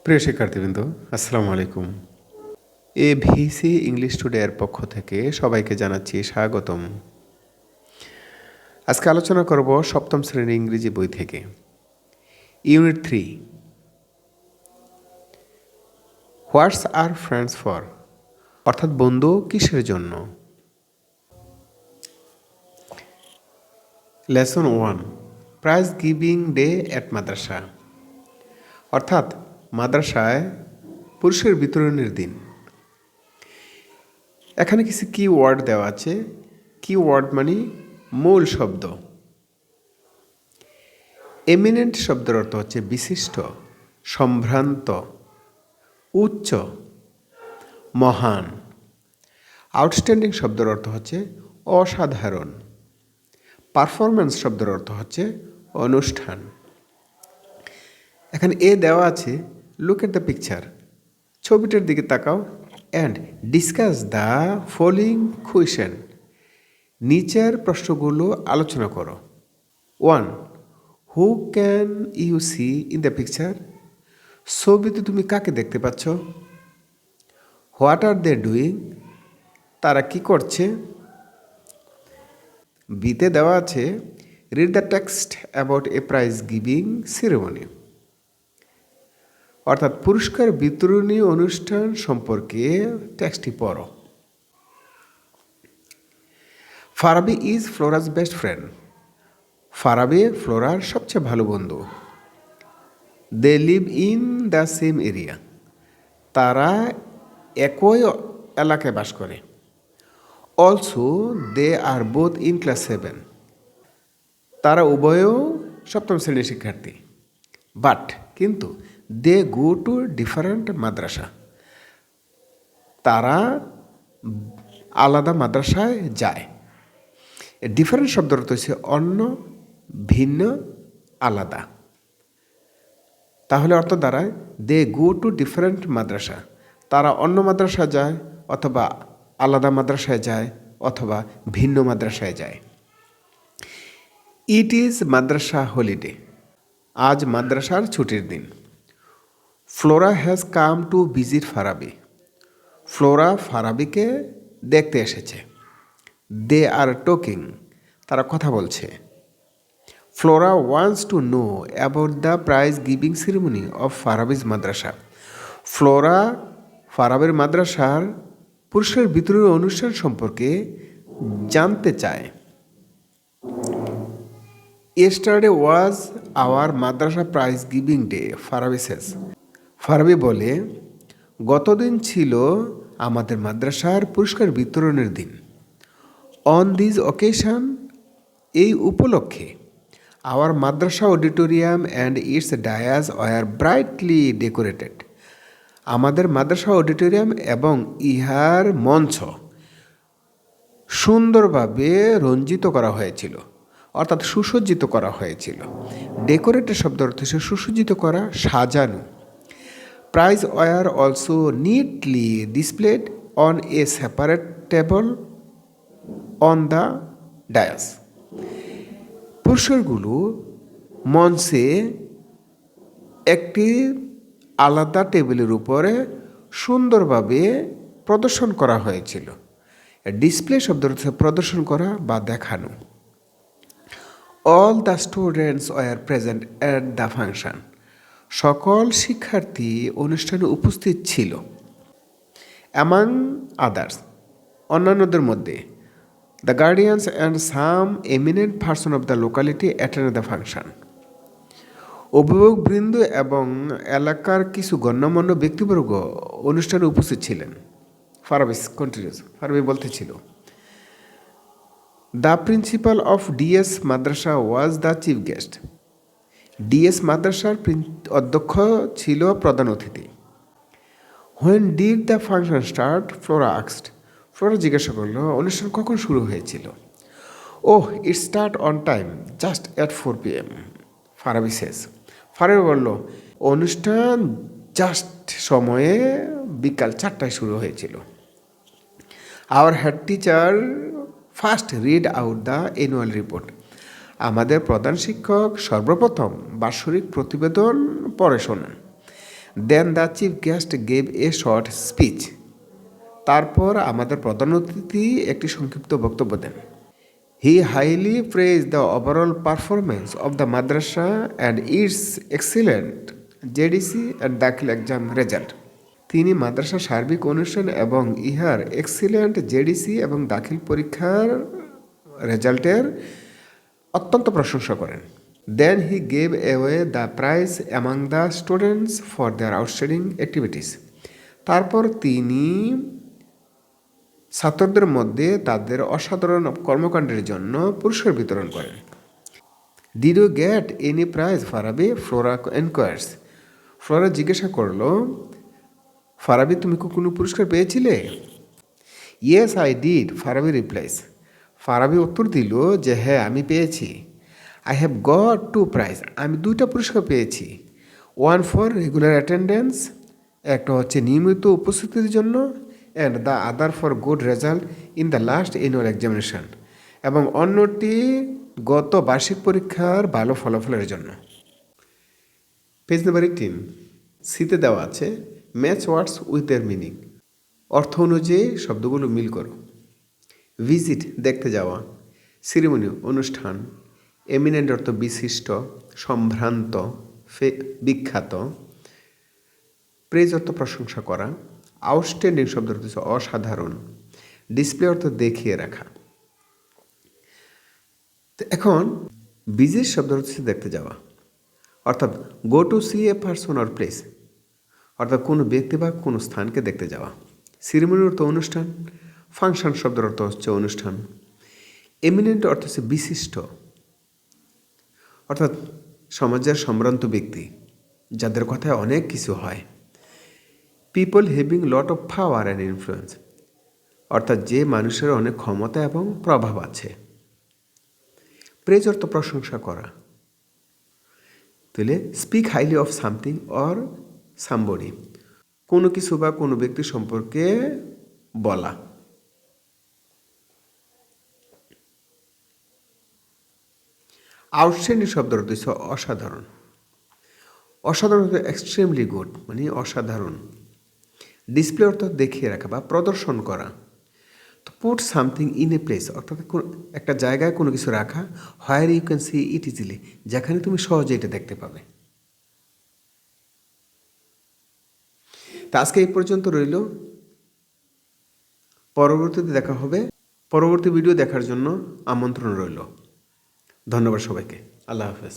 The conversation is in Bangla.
প্রিয় শিক্ষার্থীবৃন্দ, আসসালামু আলাইকুম। এভিসি ইংলিশ টুডে এর পক্ষ থেকে সবাইকে জানাচ্ছি স্বাগতম। আজকে আলোচনা করব সপ্তম শ্রেণীর ইংরেজি বই থেকে unit 3 what are friends for, অর্থাৎ বন্ধু কিসের জন্য। Lesson 1 prize giving day at madrasa, অর্থাৎ মাদ্রাসায় পুরস্কার বিতরণের দিন। এখানে কিছু কি ওয়ার্ড দেওয়া আছে। কি ওয়ার্ড মানে মূল শব্দ। এমিনেন্ট শব্দের অর্থ হচ্ছে বিশিষ্ট, সম্ভ্রান্ত, উচ্চ, মহান। আউটস্ট্যান্ডিং শব্দের অর্থ হচ্ছে অসাধারণ। পারফরম্যান্স শব্দের অর্থ হচ্ছে অনুষ্ঠান। এখানে এ দেওয়া আছে, লুক এট দ্য পিকচার, ছবিটার দিকে তাকাও, and discuss the following question, নিচের প্রশ্নগুলো আলোচনা করো। 1. Who can you see in the picture, ছবিতে তুমি কাকে দেখতে পাচ্ছ। হোয়াট আর দে ডুইং, তারা কি করছে। বিতে দেওয়া আছে, read the text about a prize giving ceremony, অর্থাৎ পুরস্কার বিতরণী অনুষ্ঠান সম্পর্কে টেক্সটটি পড়ো। Farabi is Flora's best friend, Farabi ফ্লোরার সবচেয়ে ভালো বন্ধু। They live in the same area, তারা একই এলাকায় বাস করে। Also they are both in class 7, তারা উভয়ও সপ্তম শ্রেণীর শিক্ষার্থী। বাট কিন্তু দে গো টু ডিফারেন্ট মাদ্রাসা, তারা আলাদা মাদ্রাসায় যায়। ডিফারেন্ট শব্দের অর্থ হচ্ছে অন্য, ভিন্ন, আলাদা। তাহলে অর্থ দাঁড়ায় দে গো টু ডিফারেন্ট মাদ্রাসা, তারা অন্য মাদ্রাসা যায়, অথবা আলাদা মাদ্রাসায় যায়, অথবা ভিন্ন মাদ্রাসায় যায়। ইট ইজ মাদ্রাসা হলিডে, আজ মাদ্রাসার ছুটির দিন। Flora has come to visit Farabi, Flora ফারাবিকে দেখতে এসেছে। দে আর টকিং, তারা কথা বলছে। Flora wants to know about the prize giving ceremony of Farabi's madrasa, Flora ফারাবের মাদ্রাসার পুরস্কার বিতরণী অনুষ্ঠান সম্পর্কে জানতে চায়। Yesterday was our madrasa prize giving day, Farabi says, Farabi বলে গতদিন ছিল আমাদের মাদ্রাসার পুরস্কার বিতরণের দিন। অন দিস অকেশন, এই উপলক্ষে, our madrasa auditorium and its dais were brightly decorated, আমাদের মাদ্রাসা অডিটোরিয়াম এবং ইহার মঞ্চ সুন্দরভাবে রঞ্জিত করা হয়েছিল, অর্থাৎ সুসজ্জিত করা হয়েছিল। ডেকোরেটেড শব্দ অর্থ হচ্ছে সুসজ্জিত করা, সাজানো। Prize were also neatly displayed on a separate table on the dais, পুরস্কারগুলো মঞ্চে একটি আলাদা টেবিলের উপরে সুন্দরভাবে প্রদর্শন করা হয়েছিল। ডিসপ্লে শব্দ হচ্ছে প্রদর্শন করা বা দেখানো। All the students were present at the function, সকল শিক্ষার্থী অনুষ্ঠানে উপস্থিত ছিল। অ্যামাং আদার্স, অন্যান্যদের মধ্যে, the guardians and some eminent person of the locality attend the function, অভিভাবকবৃন্দ এবং এলাকার কিছু গণ্যমান্য ব্যক্তিবর্গ অনুষ্ঠানে উপস্থিত ছিলেন। ফারাবি কন্টিনিউস, ফারাবি বলতেছিল, the principal of DS madrasa was the chief guest, DS মাদ্রাসার অধ্যক্ষ ছিল প্রধান অতিথি। When did the function start, Flora আক্সড, ফ্লোরা জিজ্ঞাসা করল অনুষ্ঠান কখন শুরু হয়েছিল। Oh, it start on time just at 4 PM, Farabi says, Farabi বলল অনুষ্ঠান জাস্ট সময়ে বিকাল 4টায় শুরু হয়েছিল। Our head teacher first read out the annual report, আমাদের প্রধান শিক্ষক সর্বপ্রথম বাৎসরিক প্রতিবেদন পড়ে শোনান। দেন the chief guest gave a short speech. তারপর আমাদের প্রধান অতিথি একটি সংক্ষিপ্ত বক্তব্য দেন। He highly praise the overall performance of the madrasa and its excellent JDC and Dakhil exam result. তিনি মাদ্রাসার সার্বিক অনুষ্ঠান এবং ইহার এক্সিলেন্ট জেডিসি এবং দাখিল পরীক্ষার রেজাল্টের অত্যন্ত প্রশংসা করেন। Then he gave away the prize among the students for their outstanding activities. তারপর তিনি ছাত্রদের মধ্যে তাদের অসাধারণ কর্মকাণ্ডের জন্য পুরস্কার বিতরণ করেন। Did you get any prize Farabi? Flora enquires. Flora জিজ্ঞাসা করলো, ফারাবি তুমি কি কোনো পুরস্কার পেয়েছিলে? Yes I did, Farabi replies. Farabi উত্তর দিল যে হ্যাঁ আমি পেয়েছি। আই হ্যাভ গট 2 প্রাইজ, আমি 2টা পুরস্কার পেয়েছি। ওয়ান ফর রেগুলার অ্যাটেন্ডেন্স, একটা হচ্ছে নিয়মিত উপস্থিতির জন্য, and the other for good result in the last annual examination, এবং অন্যটি গত বার্ষিক পরীক্ষার ভালো ফলাফলের জন্য। পেজ নাম্বার 18 সিতে দেওয়া আছে match words with their meaning. অর্থ অনুযায়ী শব্দগুলো মিল করো। ভিজিট দেখতে যাওয়া, সিরিমনি অনুষ্ঠান, এমিনেন্ট অর্থ বিশিষ্ট, সম্ভ্রান্ত, বিখ্যাত, প্রেজ অর্থ প্রশংসা করা, আউটস্ট্যান্ডিং শব্দ অর্থ অসাধারণ, ডিসপ্লে অর্থ দেখিয়ে রাখা। এখন ভিজিট শব্দ হচ্ছে দেখতে যাওয়া, অর্থাৎ go to see a person or place, অর্থাৎ কোনো ব্যক্তি বা কোনো স্থানকে দেখতে যাওয়া। সিরিমনি অর্থ অনুষ্ঠান, ফাংশন শব্দের অর্থ হচ্ছে অনুষ্ঠান, এমিনেন্ট অর্থ হচ্ছে বিশিষ্ট, অর্থাৎ সমাজের সম্ভ্রান্ত ব্যক্তি যাদের কথায় অনেক কিছু হয়। People having lot of power and influence, অর্থাৎ যে মানুষের অনেক ক্ষমতা এবং প্রভাব আছে। প্রেজ অর্থ প্রশংসা করা, তাহলে speak highly of something or somebody, কোনো কিছু বা কোনো ব্যক্তি সম্পর্কে বলা। আউটস্ট্যান্ডিং শব্দের অর্থ হচ্ছে অসাধারণ। অসাধারণ অর্থ এক্সট্রিমলি গুড, মানে অসাধারণ। ডিসপ্লে অর্থ দেখিয়ে রাখা বা প্রদর্শন করা। To put something in a place, অর্থাৎ একটা জায়গায় কোনো কিছু রাখা, where you can see it easily, যেখানে তুমি সহজে এটা দেখতে পাবে। তা আজকে এই পর্যন্ত রইল, পরবর্তীতে দেখা হবে। পরবর্তী ভিডিও দেখার জন্য আমন্ত্রণ রইল। ধন্যবাদ সবাইকে, আল্লাহ হাফেজ।